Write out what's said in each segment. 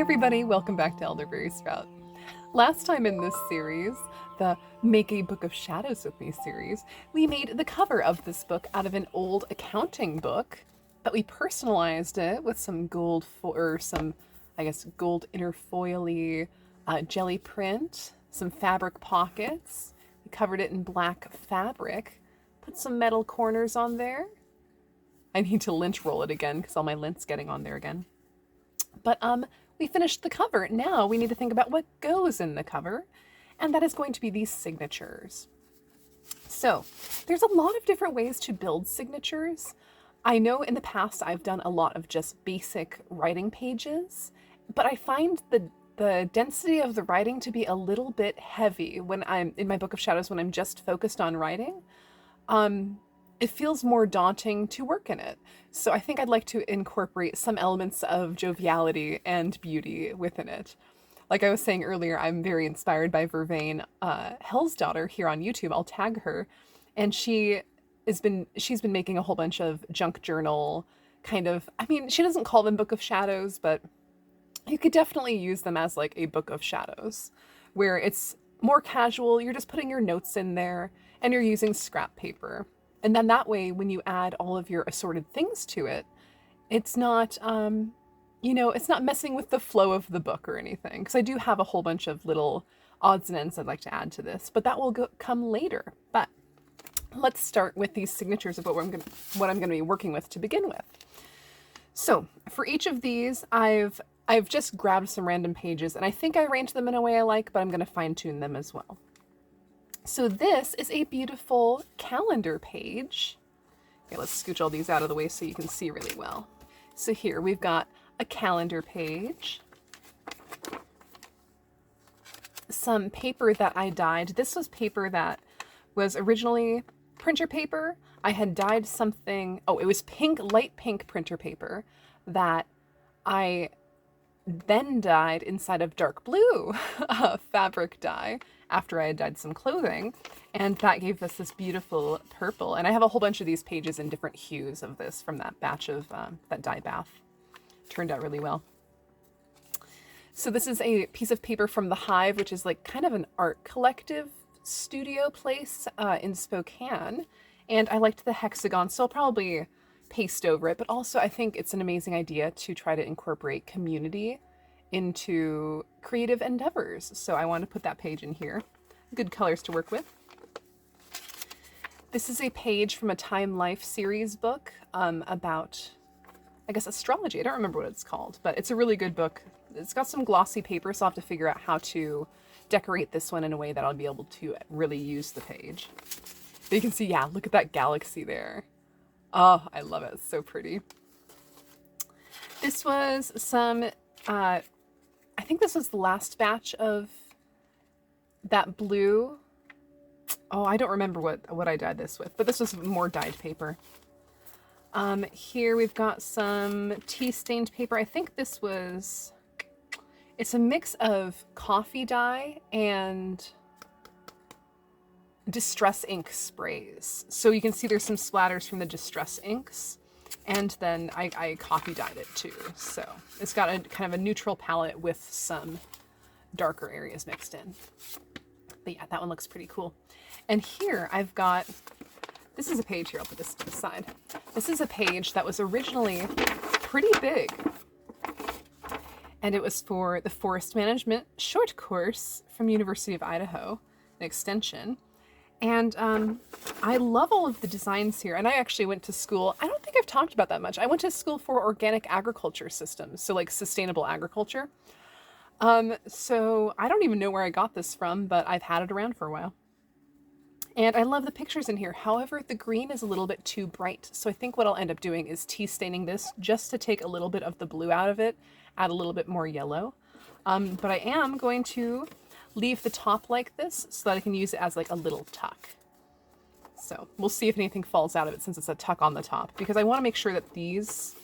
everybody, welcome back to Elderberry Sprout. Last time in this series, the Make a Book of Shadows with Me series, we made the cover of this book out of an old accounting book, but we personalized it with some gold gold interfoily jelly print, some fabric pockets. We covered it in black fabric, put some metal corners on there. I need to lint roll it again because all my lint's getting on there again. But we finished the cover. Now we need to think about what goes in the cover, and that is going to be these signatures. So there's a lot of different ways to build signatures. I know in the past I've done a lot of just basic writing pages, but I find the density of the writing to be a little bit heavy when I'm in my Book of Shadows, when I'm just focused on writing. It feels more daunting to work in it. So I think I'd like to incorporate some elements of joviality and beauty within it. Like I was saying earlier, I'm very inspired by Vervain Hellsdaughter here on YouTube. I'll tag her. And she's been making a whole bunch of junk journal kind of, I mean, she doesn't call them Book of Shadows, but you could definitely use them as like a Book of Shadows, where it's more casual. You're just putting your notes in there and you're using scrap paper. And then that way, when you add all of your assorted things to it, it's not, it's not messing with the flow of the book or anything. Because I do have a whole bunch of little odds and ends I'd like to add to this, but that will come later. But let's start with these signatures of what I'm going to be working with to begin with. So for each of these, I've just grabbed some random pages, and I think I arranged them in a way I like, but I'm going to fine tune them as well. So this is a beautiful calendar page. Okay, let's scooch all these out of the way so you can see really well. So here we've got a calendar page. Some paper that I dyed. This was paper that was originally printer paper. I had dyed something, it was light pink printer paper that I then dyed inside of dark blue fabric dye after I had dyed some clothing, and that gave us this beautiful purple. And I have a whole bunch of these pages in different hues of this from that batch of that dye bath. Turned out really well. So this is a piece of paper from The Hive, which is like kind of an art collective studio place in Spokane, and I liked the hexagon, so I'll probably paste over it, but also I think it's an amazing idea to try to incorporate community into creative endeavors. So I want to put that page in here. Good colors to work with. This is a page from a Time Life series book about, I guess, astrology. I don't remember what it's called, but it's a really good book. It's got some glossy paper, so I'll have to figure out how to decorate this one in a way that I'll be able to really use the page. But you can see, yeah, look at that galaxy there. Oh, I love it. It's so pretty. This was some, I think this was the last batch of that blue. Oh, I don't remember what I dyed this with, but this was more dyed paper. Here we've got some tea-stained paper. I think this was, it's a mix of coffee dye and distress ink sprays. So you can see there's some splatters from the distress inks. And then I coffee dyed it too. So it's got a kind of a neutral palette with some darker areas mixed in. But yeah, that one looks pretty cool. And here I've got, this is a page here, I'll put this to the side. This is a page that was originally pretty big. And it was for the Forest Management short course from University of Idaho, an extension. And I love all of the designs here. And I actually went to school, I don't think I've talked about that much. I went to school for organic agriculture systems, so like sustainable agriculture. So I don't even know where I got this from, but I've had it around for a while. And I love the pictures in here. However, the green is a little bit too bright. So I think what I'll end up doing is tea staining this just to take a little bit of the blue out of it, add a little bit more yellow. But I am going to leave the top like this so that I can use it as like a little tuck. So we'll see if anything falls out of it since it's a tuck on the top, because I want to make sure that these,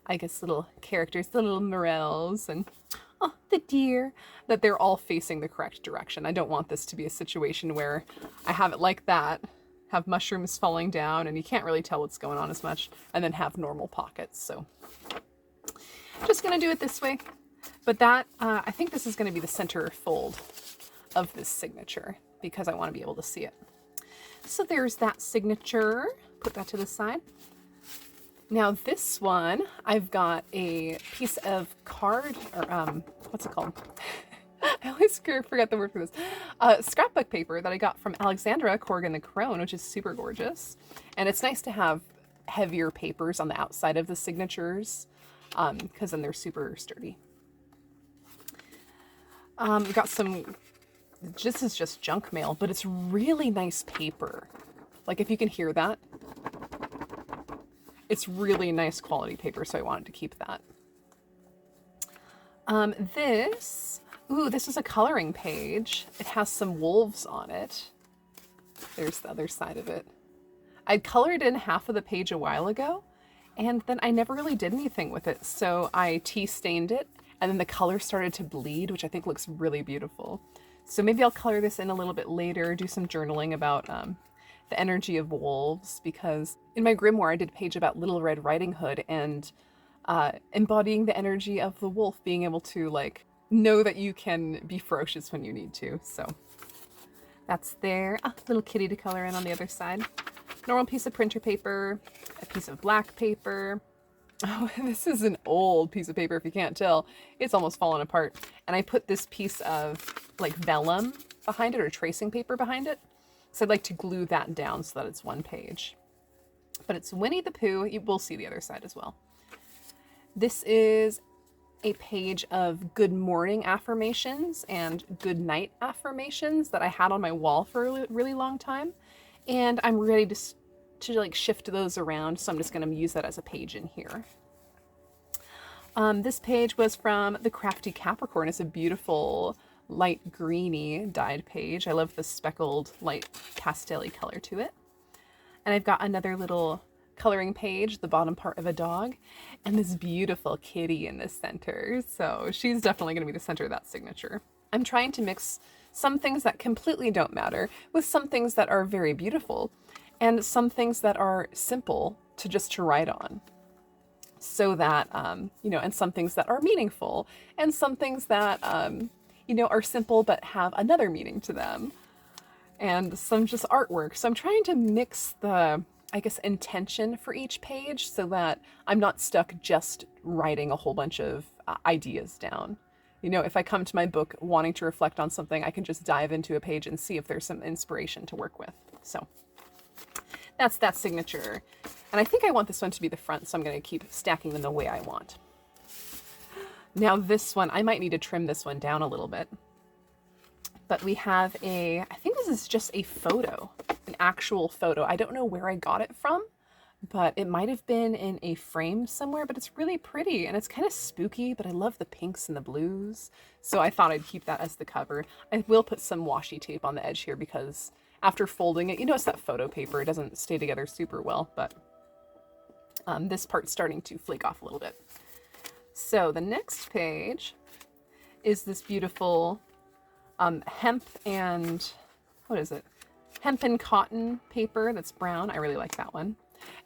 I guess, little characters, the little morels and the deer, that they're all facing the correct direction. I don't want this to be a situation where I have it like that, have mushrooms falling down and you can't really tell what's going on as much, and then have normal pockets. So just gonna do it this way. But that, I think this is going to be the center fold of this signature because I want to be able to see it. So there's that signature. Put that to the side. Now this one, I've got a piece of card, or what's it called? I always forget the word for this. Scrapbook paper that I got from Alexandra Corrigan the Crone, which is super gorgeous. And it's nice to have heavier papers on the outside of the signatures because then they're super sturdy. We got some, this is just junk mail, but it's really nice paper. Like if you can hear that, it's really nice quality paper, so I wanted to keep that. This is a coloring page. It has some wolves on it. There's the other side of it. I colored in half of the page a while ago, and then I never really did anything with it, so I tea stained it, and then the color started to bleed, which I think looks really beautiful. So maybe I'll color this in a little bit later, do some journaling about the energy of wolves, because in my grimoire I did a page about Little Red Riding Hood and embodying the energy of the wolf, being able to like know that you can be ferocious when you need to. So that's there. A little kitty to color in on the other side. Normal piece of printer paper, a piece of black paper. Oh, this is an old piece of paper if you can't tell. It's almost fallen apart. And I put this piece of like vellum behind it, or tracing paper behind it. So I'd like to glue that down so that it's one page. But it's Winnie the Pooh. You will see the other side as well. This is a page of good morning affirmations and good night affirmations that I had on my wall for a really long time. And I'm ready to like shift those around. So I'm just going to use that as a page in here. This page was from the Crafty Capricorn. It's a beautiful light greeny dyed page. I love the speckled light pastel-y color to it. And I've got another little coloring page, the bottom part of a dog, and this beautiful kitty in the center. So she's definitely going to be the center of that signature. I'm trying to mix some things that completely don't matter with some things that are very beautiful and some things that are simple to write on. So that, and some things that are meaningful and some things that, are simple but have another meaning to them, and some just artwork. So I'm trying to mix the, intention for each page so that I'm not stuck just writing a whole bunch of ideas down. If I come to my book wanting to reflect on something, I can just dive into a page and see if there's some inspiration to work with. So that's that signature. And I think I want this one to be the front, so I'm going to keep stacking them the way I want. Now this one, I might need to trim this one down a little bit. But we have I think this is just a photo, an actual photo. I don't know where I got it from, but it might have been in a frame somewhere, but it's really pretty and it's kind of spooky, but I love the pinks and the blues. So I thought I'd keep that as the cover. I will put some washi tape on the edge here because after folding it, it's that photo paper. It doesn't stay together super well, but this part's starting to flake off a little bit. So the next page is this beautiful hemp and, hemp and cotton paper that's brown. I really like that one.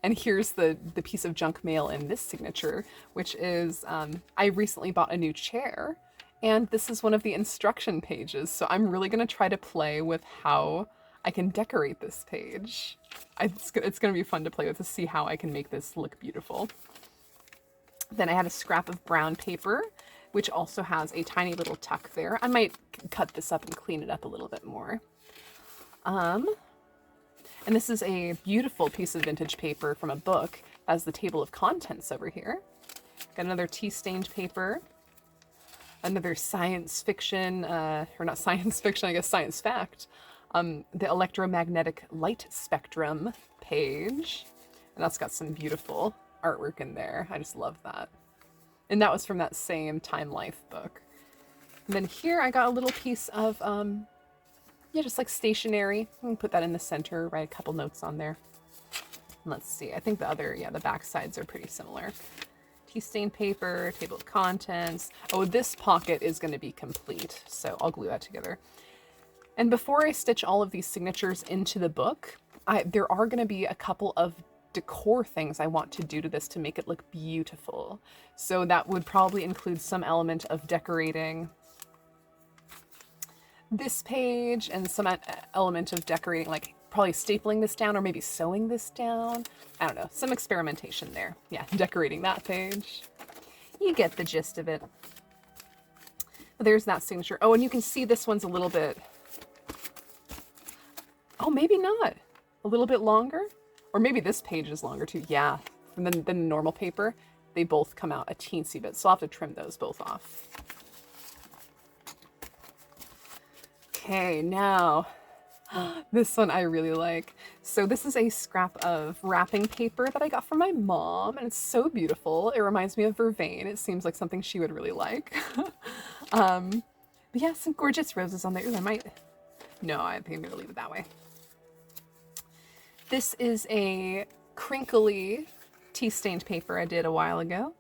And here's the piece of junk mail in this signature, which is, I recently bought a new chair, and this is one of the instruction pages. So I'm really going to try to play with how I can decorate this page. It's going to be fun to play with to see how I can make this look beautiful. Then I had a scrap of brown paper, which also has a tiny little tuck there. I might cut this up and clean it up a little bit more. And this is a beautiful piece of vintage paper from a book as the table of contents over here. Got another tea-stained paper. Another science fiction, or not science fiction, I guess science fact. The electromagnetic light spectrum page. And that's got some beautiful artwork in there. I just love that. And that was from that same Time Life book. And then here I got a little piece of, just like stationery. I'm gonna put that in the center, write a couple notes on there. And let's see, I think the back sides are pretty similar. Tea-stained paper, table of contents. Oh, this pocket is gonna be complete, so I'll glue that together. And before I stitch all of these signatures into the book, there are gonna be a couple of decor things I want to do to this to make it look beautiful. So that would probably include some element of decorating this page and some element of decorating, like probably stapling this down or maybe sewing this down. I don't know, some experimentation there. Yeah, decorating that page. You get the gist of it. There's that signature. Oh, and you can see this one's a little bit, oh, maybe not. A little bit longer? Or maybe this page is longer too. Yeah, and then the normal paper, they both come out a teensy bit. So I'll have to trim those both off. Okay, now this one I really like. So this is a scrap of wrapping paper that I got from my mom, and it's so beautiful. It reminds me of vervain. It seems like something she would really like. But yeah, some gorgeous roses on there. Ooh, I think I'm gonna leave it that way. This is a crinkly tea-stained paper I did a while ago.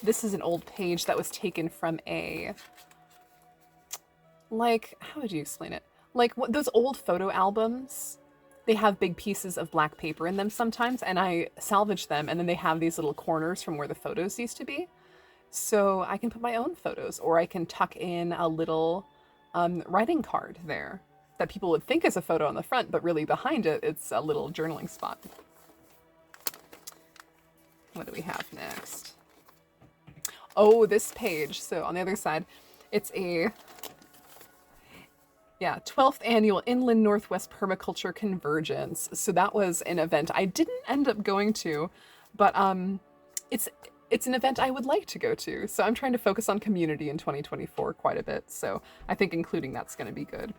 This is an old page that was taken from a, like, how would you explain it? Like those old photo albums, they have big pieces of black paper in them sometimes, and I salvage them, and then they have these little corners from where the photos used to be. So I can put my own photos, or I can tuck in a little writing card there that people would think is a photo on the front, but really behind it, it's a little journaling spot. What do we have next? Oh, this page. So on the other side, it's a 12th annual Inland Northwest Permaculture Convergence. So that was an event I didn't end up going to, but it's an event I would like to go to. So I'm trying to focus on community in 2024 quite a bit. So I think including that's going to be good,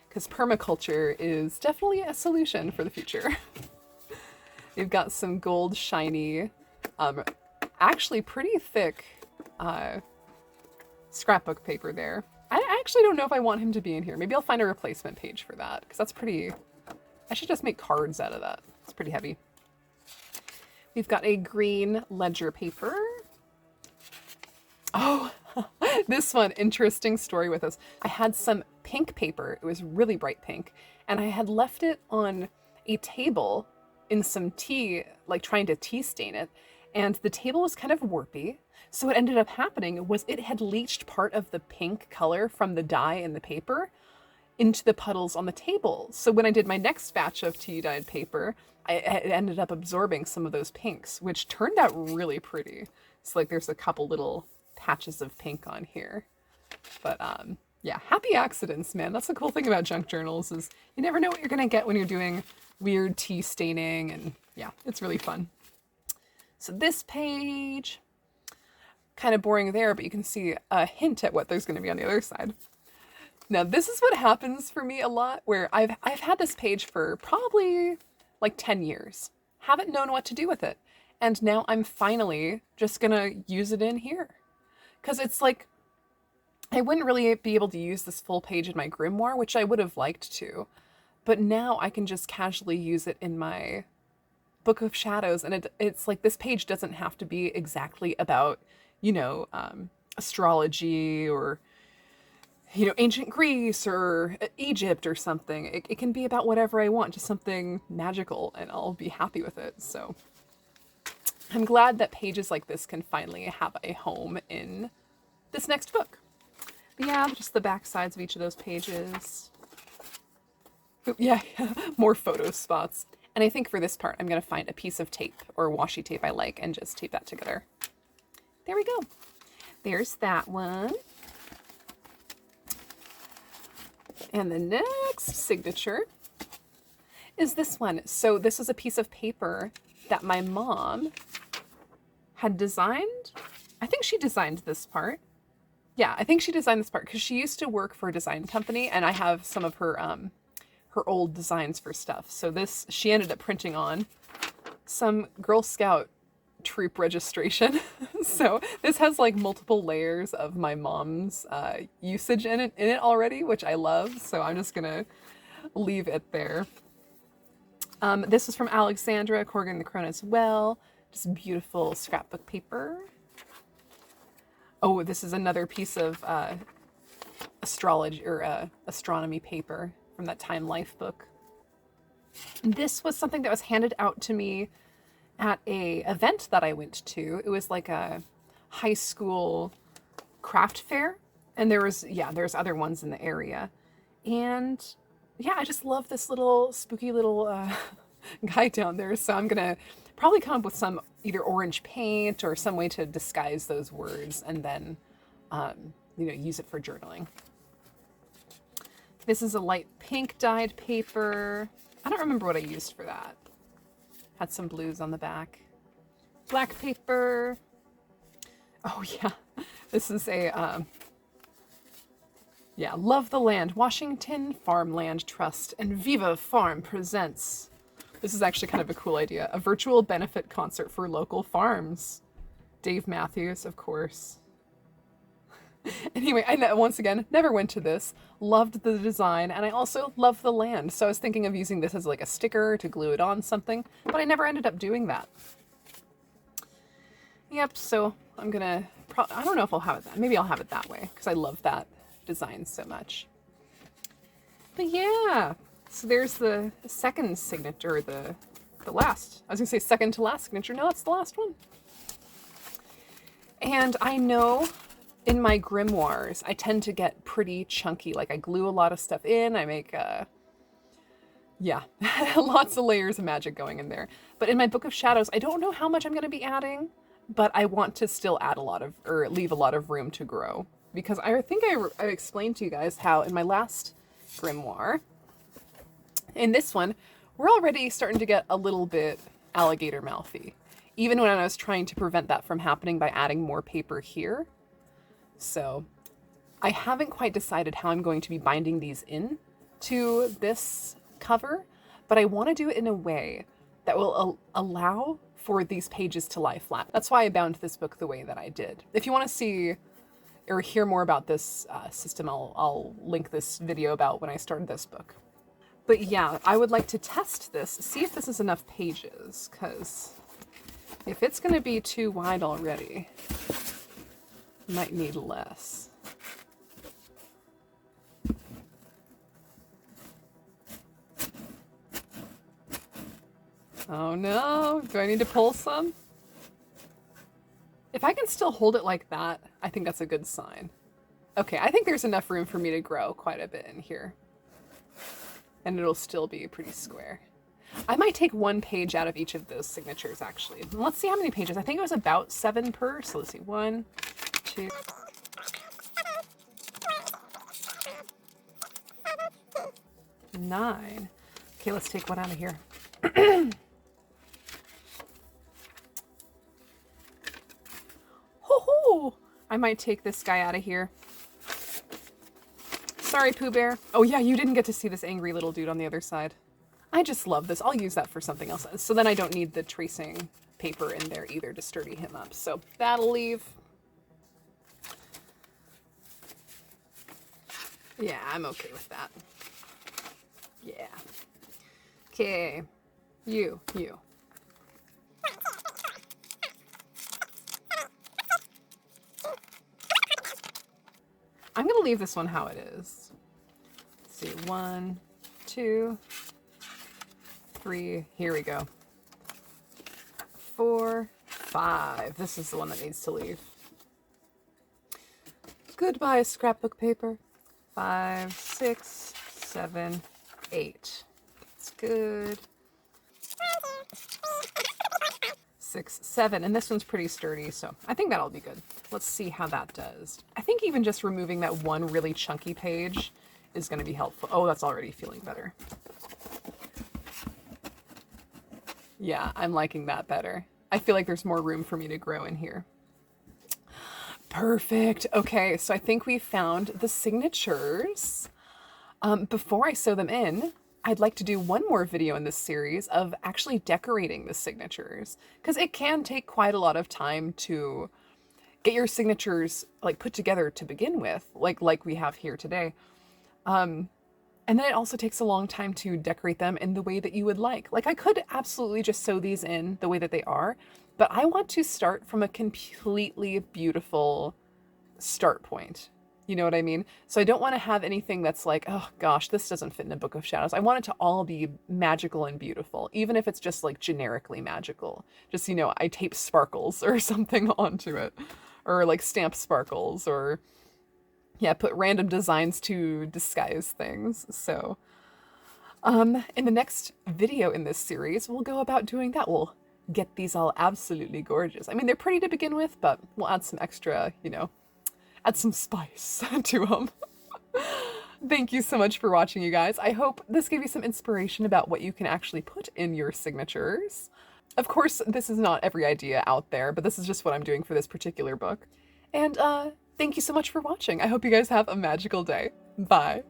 because permaculture is definitely a solution for the future. You've got some gold shiny, actually pretty thick scrapbook paper there. I actually don't know if I want him to be in here. Maybe I'll find a replacement page for that, because that's pretty, I should just make cards out of that. It's pretty heavy. We've got a green ledger paper. Oh, this one, interesting story with us. I had some pink paper. It was really bright pink, and I had left it on a table in some tea, like trying to tea stain it, and the table was kind of warpy. So what ended up happening was it had leached part of the pink color from the dye in the paper into the puddles on the table. So when I did my next batch of tea dyed paper, I ended up absorbing some of those pinks, which turned out really pretty. So like there's a couple little patches of pink on here. But yeah, happy accidents, man. That's the cool thing about junk journals, is you never know what you're gonna get when you're doing weird tea staining, and yeah, it's really fun. So this page, kind of boring there, but you can see a hint at what there's going to be on the other side. Now, this is what happens for me a lot, where I've had this page for probably like 10 years. Haven't known what to do with it. And now I'm finally just going to use it in here. Because it's like, I wouldn't really be able to use this full page in my grimoire, which I would have liked to. But now I can just casually use it in my Book of Shadows. And it's like, this page doesn't have to be exactly about, you know, astrology or, you know, ancient Greece or Egypt or something. It can be about whatever I want, just something magical, and I'll be happy with it. So I'm glad that pages like this can finally have a home in this next book. But yeah, just the back sides of each of those pages. Yeah, more photo spots. And I think for this part, I'm going to find a piece of tape or washi tape I like and just tape that together. There we go. There's that one. And the next signature is this one. So this was a piece of paper that my mom had designed. I think she designed this part. Yeah, I think she designed this part because she used to work for a design company, and I have some of her old designs for stuff. So this, she ended up printing on some Girl Scout troop registration. So this has like multiple layers of my mom's usage in it already, which I love. So I'm just gonna leave it there. This is from Alexandra Corrigan the Crone as well. Just beautiful scrapbook paper. Oh, this is another piece of astrology or astronomy paper from that Time Life book. This was something that was handed out to me at a event that I went to. It was like a high school craft fair, and there's other ones in the area. And yeah, I just love this little spooky little guy down there. So I'm gonna probably come up with some either orange paint or some way to disguise those words, and then use it for journaling. This is a light pink dyed paper. I don't remember what I used for that. Had some blues on the back. Black paper. Oh yeah, this is a, Love the Land, Washington Farmland Trust and Viva Farm presents. This is actually kind of a cool idea. A virtual benefit concert for local farms. Dave Matthews, of course. Anyway, once again, never went to this. Loved the design, and I also love the land. So I was thinking of using this as like a sticker to glue it on something, but I never ended up doing that. Yep, so I'm gonna, I don't know if I'll have it that. Maybe I'll have it that way, because I love that design so much. But yeah, so there's the second signature, the last. I was gonna say second to last signature. No, that's the last one. And I know in my grimoires, I tend to get pretty chunky. Like I glue a lot of stuff in. I make, lots of layers of magic going in there. But in my Book of Shadows, I don't know how much I'm going to be adding, but I want to still add leave a lot of room to grow. Because I think I explained to you guys how in my last grimoire, in this one, we're already starting to get a little bit alligator mouthy. Even when I was trying to prevent that from happening by adding more paper here. So I haven't quite decided how I'm going to be binding these in to this cover, but I want to do it in a way that will allow for these pages to lie flat. That's why I bound this book the way that I did. If you want to see or hear more about this system, I'll link this video about when I started this book. But yeah, I would like to test this, see if this is enough pages, because if it's going to be too wide already, might need less. Oh no, do I need to pull some? If I can still hold it like that, I think that's a good sign. Okay, I think there's enough room for me to grow quite a bit in here. And it'll still be pretty square. I might take one page out of each of those signatures, actually. Let's see how many pages. I think it was about 7 per, so let's see. 1, 2... 9. Okay, let's take one out of here. Ho-ho! I might take this guy out of here. Sorry, Pooh Bear. Oh yeah, you didn't get to see this angry little dude on the other side. I just love this. I'll use that for something else. So then I don't need the tracing paper in there either to sturdy him up. So that'll leave. Yeah, I'm okay with that. Yeah. Okay. You. I'm gonna leave this one how it is. Let's see, 1, 2, 3, here we go. 4, 5. This is the one that needs to leave. Goodbye, scrapbook paper. 5, 6, 7, 8. That's good. 6, 7, and this one's pretty sturdy, so I think that'll be good. Let's see how that does. I think even just removing that one really chunky page is going to be helpful. Oh, that's already feeling better. Yeah, I'm liking that better. I feel like there's more room for me to grow in here. Perfect. Okay, so I think we found the signatures. Before I sew them in, I'd like to do one more video in this series of actually decorating the signatures, because it can take quite a lot of time to get your signatures like put together to begin with, like we have here today. And then it also takes a long time to decorate them in the way that you would like. Like I could absolutely just sew these in the way that they are, but I want to start from a completely beautiful start point. You know what I mean? So I don't want to have anything that's like, oh gosh, this doesn't fit in a book of shadows. I want it to all be magical and beautiful, even if it's just like generically magical. Just, I tape sparkles or something onto it, or like stamp sparkles, or yeah, put random designs to disguise things. So, in the next video in this series, we'll go about doing that. We'll get these all absolutely gorgeous. I mean, they're pretty to begin with, but we'll add some extra, add some spice to them. Thank you so much for watching, you guys. I hope this gave you some inspiration about what you can actually put in your signatures. Of course, this is not every idea out there, but this is just what I'm doing for this particular book. And thank you so much for watching. I hope you guys have a magical day. Bye.